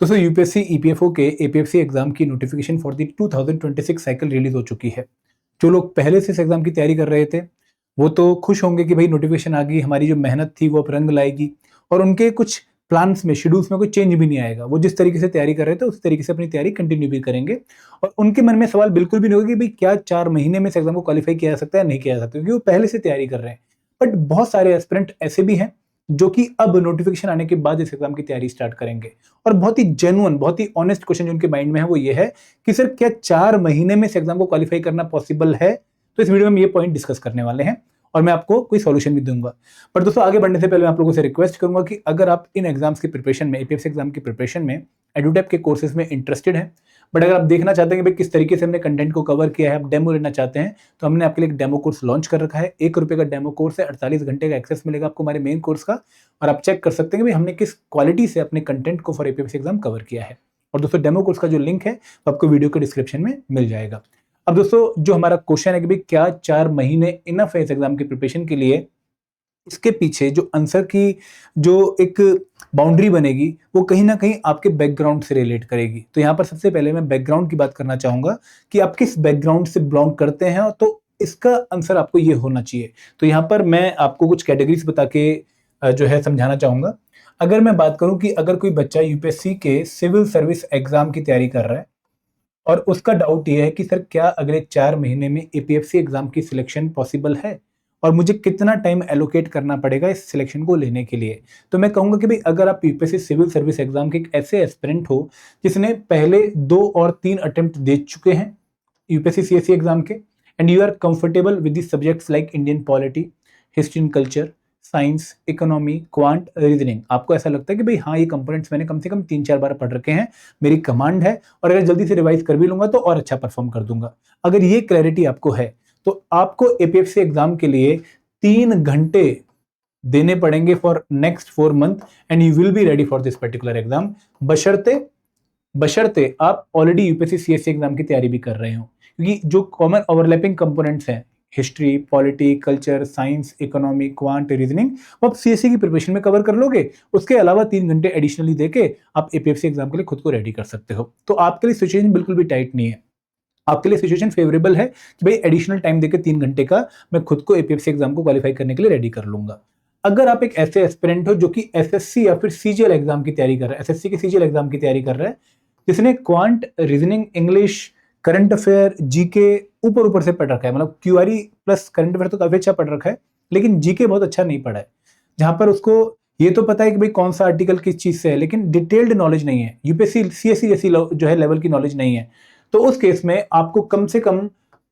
दोस्तों UPSC EPFO के APFC exam की notification for the 2026 cycle release हो चुकी है। जो लोग पहले से इस एग्जाम की तैयारी कर रहे थे वो तो खुश होंगे कि भाई नोटिफिकेशन आ गई, हमारी जो मेहनत थी वो अब रंग लाएगी और उनके कुछ प्लान्स में, शेड्यूल्स में कोई चेंज भी नहीं आएगा। वो जिस तरीके से तैयारी कर रहे थे उस तरीके से अपनी तैयारी कंटिन्यू भी करेंगे और उनके मन में सवाल बिल्कुल भी नहीं होगा कि भाई क्या 4 महीने में इस एग्जाम को क्वालिफाई किया जा सकता है, नहीं किया जा सकता, क्योंकि वो पहले से तैयारी कर रहे हैं। बट बहुत सारे एस्पिरेंट ऐसे भी हैं जो कि अब नोटिफिकेशन आने के बाद इस एग्जाम की तैयारी स्टार्ट करेंगे और बहुत ही जेन्युइन, बहुत ही ऑनेस्ट क्वेश्चन जो उनके माइंड में है वो ये है कि सर क्या 4 महीने में इस एग्जाम को क्वालिफाई करना पॉसिबल है। तो इस वीडियो में हम ये पॉइंट डिस्कस करने वाले हैं और मैं आपको कोई सॉल्यूशन भी दूंगा। पर दोस्तों आगे बढ़ने से पहले मैं आप लोगों से रिक्वेस्ट करूंगा कि अगर आप इन एग्जाम्स की प्रिपरेशन में, एपीएफसी एग्जाम की प्रिपरेशन में एडुटेप के कोर्सेज में इंटरेस्टेड हैं, बट अगर आप देखना चाहते हैं कि भाई किस तरीके से हमने कंटेंट को कवर किया है, आप डेमो लेना चाहते हैं, तो हमने आपके लिए एक डेमो कोर्स लॉन्च कर रखा है। 1 रुपये का डेमो कोर्स है, 48 घंटे का एक्सेस मिलेगा आपको हमारे मेन कोर्स का और आप चेक कर सकते हैं कि भाई हमने किस क्वालिटी से अपने कंटेंट को फॉर एपीएफसी एग्जाम कवर किया है। और दोस्तों डेमो कोर्स का जो लिंक है वो आपको वीडियो के डिस्क्रिप्शन में मिल जाएगा। अब दोस्तों जो हमारा क्वेश्चन है कि भाई क्या 4 महीने इनफ है इस एग्जाम की प्रिपरेशन के लिए, इसके पीछे जो आंसर की जो एक बाउंड्री बनेगी वो कहीं ना कहीं आपके बैकग्राउंड से रिलेट करेगी। तो यहाँ पर सबसे पहले मैं बैकग्राउंड की बात करना चाहूंगा कि आप किस बैकग्राउंड से बिलोंग करते हैं, तो इसका आंसर आपको ये होना चाहिए। तो यहाँ पर मैं आपको कुछ कैटेगरीज बता के जो है समझाना चाहूंगा। अगर मैं बात करूं कि अगर कोई बच्चा यूपीएससी के सिविल सर्विस एग्जाम की तैयारी कर रहा है और उसका डाउट ये है कि सर क्या अगले 4 महीने में एपीएफसी एग्जाम की सिलेक्शन पॉसिबल है और मुझे कितना टाइम एलोकेट करना पड़ेगा इस सिलेक्शन को लेने के लिए, तो मैं कहूंगा कि भाई अगर आप यूपीएससी सिविल सर्विस एग्जाम के एक ऐसे एस्पिरेंट हो जिसने पहले 2 और 3 अटेम्प्ट दे चुके हैं यूपीएससी सीएससी एग्जाम के and you are comfortable with the subjects like Indian polity, history and culture, science, economy, quant, reasoning, आपको ऐसा लगता है कि भाई हाँ ये कंपोनेंट्स मैंने कम से कम 3-4 बार पढ़ रखे हैं, मेरी कमांड है और अगर जल्दी से रिवाइज कर भी लूंगा तो और अच्छा परफॉर्म कर दूंगा। अगर ये क्लैरिटी आपको है तो आपको एपीएफसी एग्जाम के लिए 3 घंटे देने पड़ेंगे for next 4 month and you will be ready for this particular exam, बशर्ते आप ऑलरेडी यूपीएससी सीएससी एग्जाम की तैयारी भी कर रहे हो, क्योंकि जो कॉमन ओवरलैपिंग कंपोनेंट्स हैं history, polity, culture, science, economy, quant, reasoning, वो आप सीएससी की प्रिपरेशन में कवर कर लोगे। उसके अलावा 3 घंटे एडिशनली देके आप एपीएफसी एग्जाम के लिए खुद को रेडी कर सकते हो। तो आपके लिए सिचुएशन बिल्कुल भी टाइट नहीं है, आपके लिए सिचुएशन फेवरेबल है कि भाई एडिशनल टाइम देके 3 घंटे का मैं खुद को एपीएफसी एग्जाम को क्वालिफाई करने के लिए रेडी कर लूंगा। अगर आप एक ऐसे एस्पिरेंट हो जो कि एसएससी या फिर सीजीएल एग्जाम की तैयारी कर रहा है, एसएससी के सीजीएल एग्जाम की तैयारी कर रहा है, जिसने quant, reasoning, English, current affair, GK ऊपर ऊपर से पढ़ रखा है, मतलब क्यूआरई प्लस करंट अफेयर तो काफी अच्छा पढ़ रखा है, लेकिन जीके बहुत अच्छा नहीं पढ़ा है, जहां पर उसको ये तो पता है कि भाई कौन सा आर्टिकल किस चीज से है, लेकिन डिटेल्ड नॉलेज नहीं है, यूपीएससी सीएससी जैसी जो है लेवल की नॉलेज नहीं है, तो उस केस में आपको कम से कम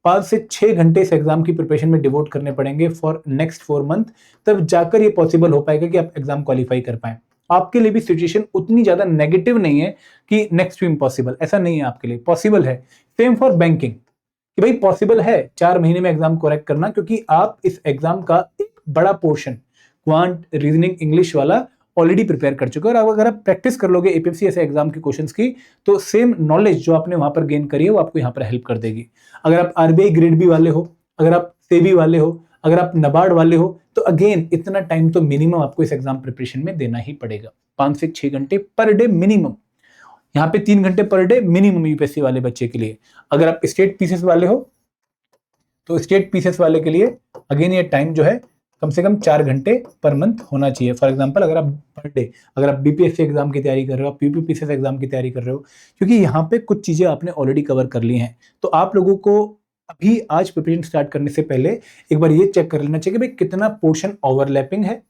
5 से 6 घंटे इस एग्जाम की प्रिपरेशन में डिवोट करने पड़ेंगे फॉर नेक्स्ट 4 मंथ, तब जाकर ये पॉसिबल हो पाएगा कि आप एग्जाम क्वालिफाई कर पाए। आपके लिए भी सिचुएशन उतनी ज्यादा नेगेटिव नहीं है कि नेक्स्ट टू इम्पॉसिबल, ऐसा नहीं है, आपके लिए पॉसिबल है। सेम फॉर बैंकिंग कि भाई पॉसिबल है 4 महीने में एग्जाम करेक्ट करना, क्योंकि आप इस एग्जाम का एक बड़ा पोर्शन क्वांट, रीजनिंग, इंग्लिश वाला ऑलरेडी प्रिपेयर कर चुके हो और अगर आप प्रैक्टिस कर लोगे एपीएफसी ऐसे एग्जाम के क्वेश्चंस की, तो सेम नॉलेज जो आपने वहां पर गेन करी है वो आपको यहाँ पर हेल्प कर देगी। अगर आप आरबीआई ग्रेड बी वाले हो, अगर आप सेबी वाले हो, अगर आप नबार्ड वाले हो, तो अगेन इतना टाइम तो मिनिमम आपको इस एग्जाम प्रिपरेशन में देना ही पड़ेगा, 5 से 6 घंटे पर डे मिनिमम। यहाँ पे 3 घंटे पर डे मिनिमम यूपीएससी वाले बच्चे के लिए। अगर आप स्टेट पीसेस वाले हो तो स्टेट पीसेस वाले के लिए अगेन ये टाइम जो है कम से कम 4 घंटे पर मंथ होना चाहिए। फॉर एग्जांपल अगर आप पर डे, अगर आप बीपीएससी एग्जाम की तैयारी कर रहे हो, आप यूपीपीसीएस एग्जाम की तैयारी कर रहे हो, क्योंकि यहाँ पे कुछ चीजें आपने ऑलरेडी कवर कर ली हैं, तो आप लोगों को अभी आज प्रिपरेशन स्टार्ट करने से पहले एक बार ये चेक कर लेना चाहिए कि भाई कितना पोर्शन ओवरलैपिंग है,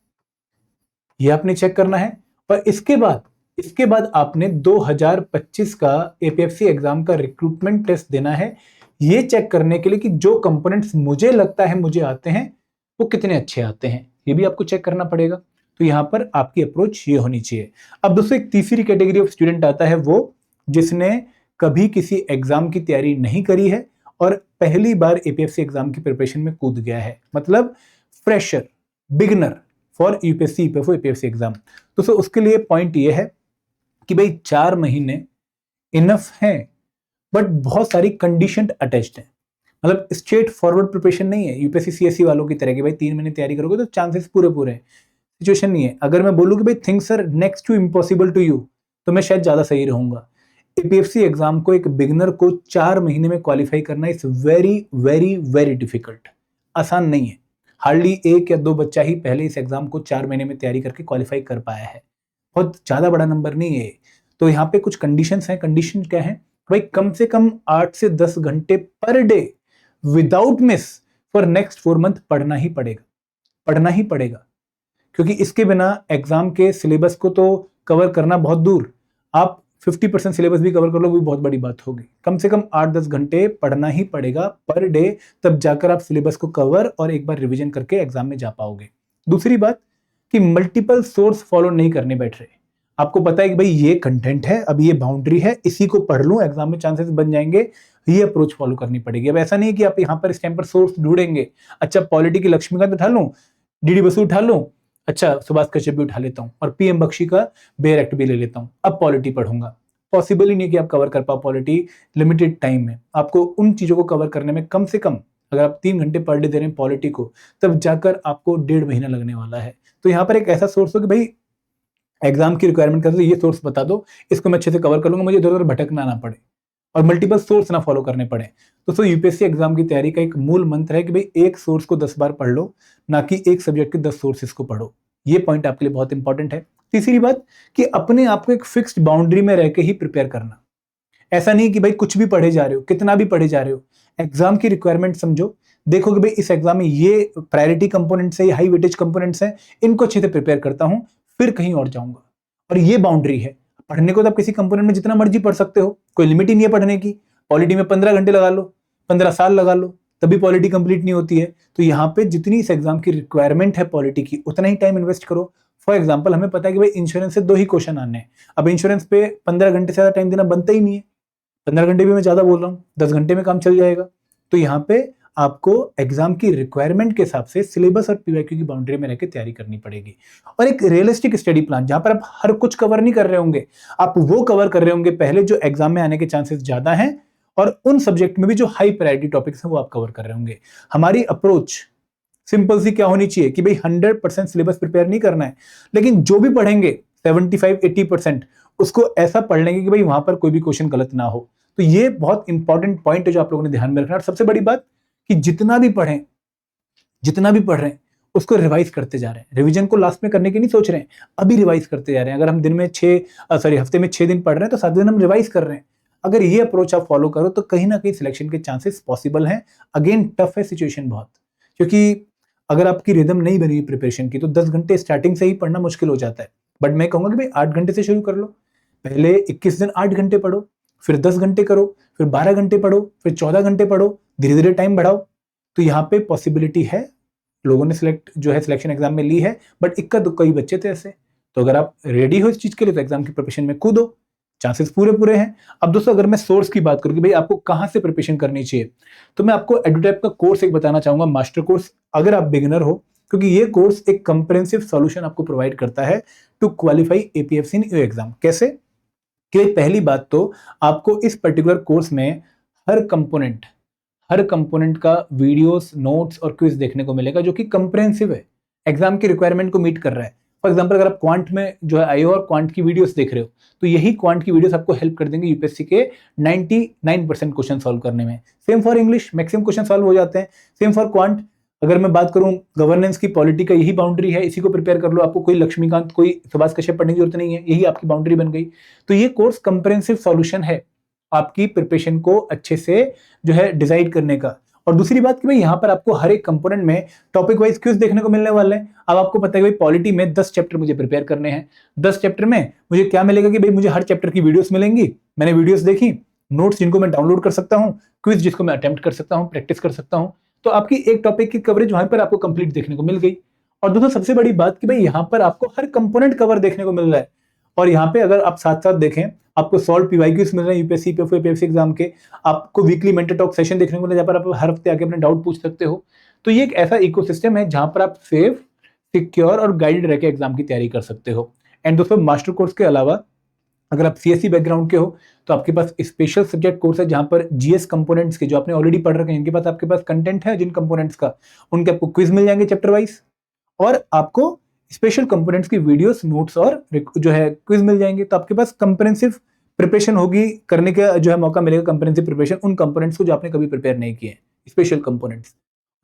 ये आपने चेक करना है। और इसके बाद आपने 2025 का एपीएफसी एग्जाम का रिक्रूटमेंट टेस्ट देना है, ये चेक करने के लिए कि जो कंपोनेंट्स मुझे लगता है मुझे आते हैं वो कितने अच्छे आते हैं, ये भी आपको चेक करना पड़ेगा। तो यहां पर आपकी अप्रोच ये होनी चाहिए। अब दोस्तों एक तीसरी कैटेगरी ऑफ स्टूडेंट आता है, वो जिसने कभी किसी एग्जाम की तैयारी नहीं करी है और पहली बार एपीएफसी एग्जाम की प्रिपरेशन में कूद गया है, मतलब fresher, beginner for UPSC EPFO APFC exam. दोस्तों उसके लिए पॉइंट ये है कि भाई 4 महीने इनफ है, बट बहुत सारी कंडीशन अटैच्ड है, मतलब स्ट्रेट फॉरवर्ड प्रिपरेशन नहीं है यूपीएससी सीएससी वालों की तरह कि भाई 3 महीने तैयारी करोगे तो चांसेस पूरे पूरे हैं, सिचुएशन नहीं है। अगर मैं बोलूं कि भाई things are next to impossible to you, तो मैं शायद ज़्यादा सही रहूँगा। एपीएफसी एग्जाम को एक बिगिनर को 4 महीने में क्वालिफाई करना is very very very difficult, आसान नहीं है। हार्डली 1 या 2 बच्चा ही पहले इस एग्जाम को 4 महीने में तैयारी करके क्वालिफाई कर पाया है। बहुत ज़्यादा बड़ा नंबर नहीं है। तो यहाँ पे कुछ कंडीशंस हैं। कंडीशन क्या है? भाई कम से कम 8 से 10 घंटे per day without miss for next 4 month पढ़ना ही पड़ेगा, पढ़ना ही पड़ेगा। क्योंकि इसके बिना एग्जाम के सिलेबस को तो कवर करना बहुत दूर, आप 50% सिलेबस भी कवर कर लो, वो भी बहुत बड़ी बात होगी। कम से कम 8-10 घंटे पढ़ना ही पड़ेगा पर डे, तब जाकर आप सिलेबस को कवर और एक बार रिवीजन करके एग्जाम में जा पाओगे। दूसरी बात कि मल्टीपल सोर्स फॉलो नहीं करने बैठ रहे। आपको पता है कि भाई ये कंटेंट है, अब ये बाउंड्री है, इसी को पढ़ लूं, एग्जाम में चांसेस बन जाएंगे, ये अप्रोच फॉलो करनी पड़ेगी। अब ऐसा नहीं है कि आप यहाँ पर इस टाइम पर सोर्स ढूंढेंगे, अच्छा पॉलिटी की लक्ष्मीकांत उठा लूं, डीडी बसु उठा लूं, अच्छा सुभाष कश्यप भी उठा लेता हूं और पीएम बख्शी का बेयर एक्ट भी ले लेता हूं, अब पॉलिटी पढ़ूंगा। पॉसिबल ही नहीं कि आप कवर कर पाओ पॉलिटी लिमिटेड टाइम में। आपको उन चीजों को कवर करने में कम से कम, अगर आप 3 घंटे पर डे दे रहे हैं पॉलिटी को, तब जाकर आपको 1.5 महीना लगने वाला है। तो यहाँ पर एक ऐसा सोर्स हो कि भाई एग्जाम की रिक्वायरमेंट कर ये सोर्स बता दो, इसको मैं अच्छे से कवर कर लूंगा, मुझे इधर उधर भटकना ना पड़े और मल्टीपल सोर्स ना फॉलो करने पड़े। तो यूपीएससी एग्जाम की तैयारी का एक मूल मंत्र है कि भाई एक सोर्स को 10 बार पढ़ लो, ना कि एक सब्जेक्ट के 10 सोर्सेस को पढ़ो। ये पॉइंट आपके लिए बहुत इंपॉर्टेंट है। तीसरी बात कि अपने आप को एक फिक्स्ड बाउंड्री में रह के ही प्रिपेयर करना। ऐसा नहीं कि भाई कुछ भी पढ़े जा रहे हो, कितना भी पढ़े जा रहे हो, एग्जाम की रिक्वायरमेंट समझो, देखो कि भाई इस एग्जाम में ये प्रायोरिटी कंपोनेंट्स है, ये हाई वेटेज कंपोनेंट्स हैं, इनको अच्छे से प्रिपेयर करता हूं, फिर कहीं और जाऊंगा। और ये बाउंड्री है। पढ़ने को तो आप किसी कंपोनेंट में जितना मर्जी पढ़ सकते हो, कोई लिमिट ही नहीं है पढ़ने की। पॉलिटी में 15 घंटे लगा लो, 15 साल लगा लो, तभी पॉलिटी कंप्लीट नहीं होती है। तो यहाँ पे जितनी इस एग्जाम की रिक्वायरमेंट है पॉलिटी की, उतना ही टाइम इन्वेस्ट करो। फॉर एग्जाम्पल हमें पता है कि भाई इंश्योरेंस से 2 ही क्वेश्चन आने हैं, अब इंश्योरेंस पे 15 घंटे से ज्यादा टाइम देना बनता ही नहीं है। 15 घंटे भी मैं ज्यादा बोल रहा हूँ, 10 घंटे में काम चल जाएगा। तो यहाँ पे आपको एग्जाम की रिक्वायरमेंट के हिसाब से सिलेबस और पीवाईक्यू की बाउंड्री में रहकर तैयारी करनी पड़ेगी। और एक रियलिस्टिक स्टडी प्लान, जहां पर आप हर कुछ कवर नहीं कर रहे होंगे, आप वो कवर कर रहे होंगे पहले जो एग्जाम में आने के चांसेस ज्यादा हैं, और उन सब्जेक्ट में भी जो हाई प्रायोरिटी टॉपिक्स हैं वो आप कवर कर रहे होंगे। हमारी अप्रोच सिंपल सी क्या होनी चाहिए कि भाई 100% सिलेबस प्रिपेयर नहीं करना है, लेकिन जो भी पढ़ेंगे 75-80% उसको ऐसा पढ़ लेंगे कि भाई वहां पर कोई भी क्वेश्चन गलत ना हो। तो ये बहुत इंपॉर्टेंट पॉइंट है जो आप लोगों ने ध्यान में रखना। और सबसे बड़ी बात कि जितना भी पढ़ें, जितना भी पढ़ रहे हैं उसको रिवाइज करते जा रहे हैं। रिवीजन को लास्ट में करने की नहीं सोच रहे हैं, अभी रिवाइज करते जा रहे हैं। अगर हम हफ्ते में 6 दिन पढ़ रहे हैं तो 7 दिन हम रिवाइज कर रहे हैं। अगर ये अप्रोच आप फॉलो करो तो कहीं ना कहीं सिलेक्शन के चांसेस पॉसिबल हैं। अगेन टफ है सिचुएशन बहुत, क्योंकि अगर आपकी रिदम नहीं बनी प्रिपरेशन की तो 10 घंटे स्टार्टिंग से ही पढ़ना मुश्किल हो जाता है। बट मैं कहूंगा कि भाई 8 घंटे से शुरू कर लो। पहले 21 दिन 8 घंटे पढ़ो, फिर 10 घंटे करो, फिर 12 घंटे पढ़ो, फिर 14 घंटे पढ़ो, धीरे धीरे टाइम बढ़ाओ। तो यहाँ पे पॉसिबिलिटी है, लोगों ने सिलेक्शन एग्जाम में ली है, बट इक्का दुक्का ही बच्चे थे ऐसे। तो अगर आप रेडी हो इस चीज के लिए तो एग्जाम की प्रिपरेशन में कूदो, चांसेस पूरे हैं। अब दोस्तों अगर मैं सोर्स की बात करूं कि भाई आपको कहां से प्रिपरेशन करनी चाहिए, तो मैं आपको एडुटैप का कोर्स एक बताना चाहूंगा, मास्टर कोर्स, अगर आप बिगिनर हो, क्योंकि ये कोर्स एक कंप्रेहेंसिव सॉल्यूशन आपको प्रोवाइड करता है to qualify APFC in exam. कैसे? कि पहली बात तो आपको इस पर्टिकुलर कोर्स में हर कंपोनेंट का वीडियोस, नोट्स और क्विज देखने को मिलेगा, जो कि कंप्रेहेंसिव है, एग्जाम की रिक्वायरमेंट को मीट कर रहा है। फॉर एग्जांपल अगर आप क्वांट में जो है आए हो और क्वांट की वीडियोस देख रहे हो, तो यही क्वांट की वीडियोस आपको हेल्प कर देंगे यूपीएससी के 99% क्वेश्चन सॉल्व करने में। Same for English, maximum question solve हो जाते हैं। सेम फॉर क्वांट, अगर मैं बात करूं गवर्नेंस की, पॉलिटी का यही बाउंड्री है, इसी को प्रिपेयर कर लो, आपको कोई लक्ष्मीकांत, कोई सुभाष कश्यप पढ़ने की जरूरत नहीं है, यही आपकी बाउंड्री बन गई। तो ये कोर्स कंप्रेहेंसिव सॉल्यूशन है आपकी प्रिपरेशन को अच्छे से जो है डिसाइड करने का। और दूसरी बात कि भाई यहाँ पर आपको हर एक कंपोनेंट में टॉपिक वाइज क्विज देखने को मिलने वाले हैं। अब आपको पता है कि भाई पॉलिटी में 10 चैप्टर मुझे प्रिपेयर करने हैं। 10 चैप्टर में मुझे क्या मिलेगा कि भाई मुझे हर चैप्टर की वीडियोस मिलेंगी, मैंने वीडियोस देखी, नोट्स जिनको मैं डाउनलोड कर सकता हूँ, क्विज जिसको मैं अटेम्प्ट कर सकता हूँ, प्रैक्टिस कर सकता हूँ। तो आपकी एक टॉपिक की कवरेज वहां पर आपको कंप्लीट देखने को मिल गई। और दोस्तों सबसे बड़ी बात कि भाई यहाँ पर आपको हर कंपोनेंट कवर देखने को मिल रहा है। और यहाँ पे अगर आप साथ साथ देखें, आपको सॉल्व पीवाईक्यूज मिल रहे हैं यूपीएससी पीएफसी एग्जाम के, आपको वीकली मेंटर टॉक सेशन देखने को मिल रहा है, जहाँ पर आप हर हफ्ते आके अपने डाउट पूछ सकते हो। तो ये एक ऐसा इकोसिस्टम है जहां पर आप सेफ, सिक्योर और गाइडेड रह के एग्जाम की तैयारी कर सकते हो। एंड दोस्तों मास्टर कोर्स के अलावा अगर आप सीएससी बैकग्राउंड के हो तो आपके पास स्पेशल सब्जेक्ट कोर्स है, जहां पर जीएस कंपोनेंट्स के जो आपने ऑलरेडी पढ़ रखे हैं, इनके पास आपके पास कंटेंट है जिन कंपोनेंट्स का, उनके आपको क्विज मिल जाएंगे चैप्टर वाइज, और आपको स्पेशल कंपोनेंट्स की वीडियोस, नोट्स और जो है क्विज मिल जाएंगे। तो आपके पास कंप्रेहेंसिव प्रिपरेशन होगी, करने का जो है मौका मिलेगा कंप्रेहेंसिव प्रिपरेशन उन कंपोनेंट्स को जो आपने कभी प्रिपेयर नहीं किए, स्पेशल कंपोनेंट्स।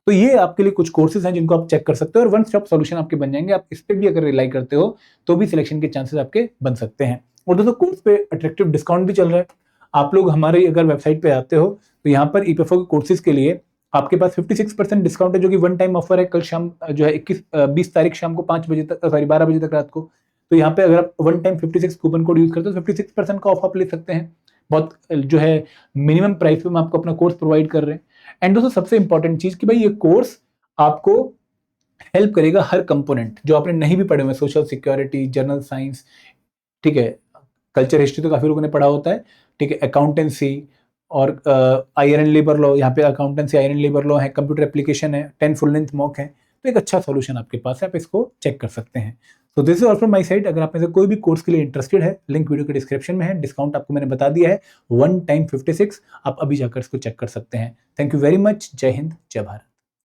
तो ये आपके लिए कुछ कोर्सेज हैं जिनको आप चेक कर सकते हो और वन स्टॉप सॉल्यूशन आपके बन जाएंगे। आप इस पे भी अगर रिलाई करते हो तो भी सिलेक्शन के चांसेस आपके बन सकते हैं। और दोस्तों कोर्स पे अट्रैक्टिव डिस्काउंट भी चल रहा है। आप लोग हमारी अगर वेबसाइट पे आते हो तो यहाँ पर ईपीएफओ के कोर्सेज के लिए आपके पास 56% डिस्काउंट है, जो कि वन टाइम ऑफर है। कल शाम जो है 20 तारीख शाम को 5 बजे तक, सॉरी 12 बजे तक रात को। तो यहाँ पे अगर आप one time 56 coupon code use करते हो तो 56% का ऑफ आप ले सकते हैं। बहुत जो है मिनिमम प्राइस पे हम आपको अपना कोर्स प्रोवाइड कर रहे हैं। एंड दोस्तों सबसे इंपॉर्टेंट चीज कि भाई ये कोर्स आपको हेल्प करेगा हर कंपोनेंट जो आपने नहीं भी पढ़े हुए, सोशल सिक्योरिटी, जनरल साइंस, ठीक है, कल्चर हिस्ट्री तो काफी लोगों ने पढ़ा होता है, ठीक है, अकाउंटेंसी और आयरन लेबर लॉ, यहाँ पे अकाउंटेंसी आयरन लेबर लॉ है, कंप्यूटर एप्लीकेशन है, 10 फुल लेंथ मॉक है। तो एक अच्छा सॉल्यूशन आपके पास है, आप इसको चेक कर सकते हैं। तो this is all from my side. अगर आप में से कोई भी कोर्स के लिए इंटरेस्टेड है, लिंक वीडियो के डिस्क्रिप्शन में है। डिस्काउंट आपको मैंने बता दिया है, वन टाइम 56, आप अभी जाकर इसको चेक कर सकते हैं। Thank you very much. जय हिंद, जय भारत।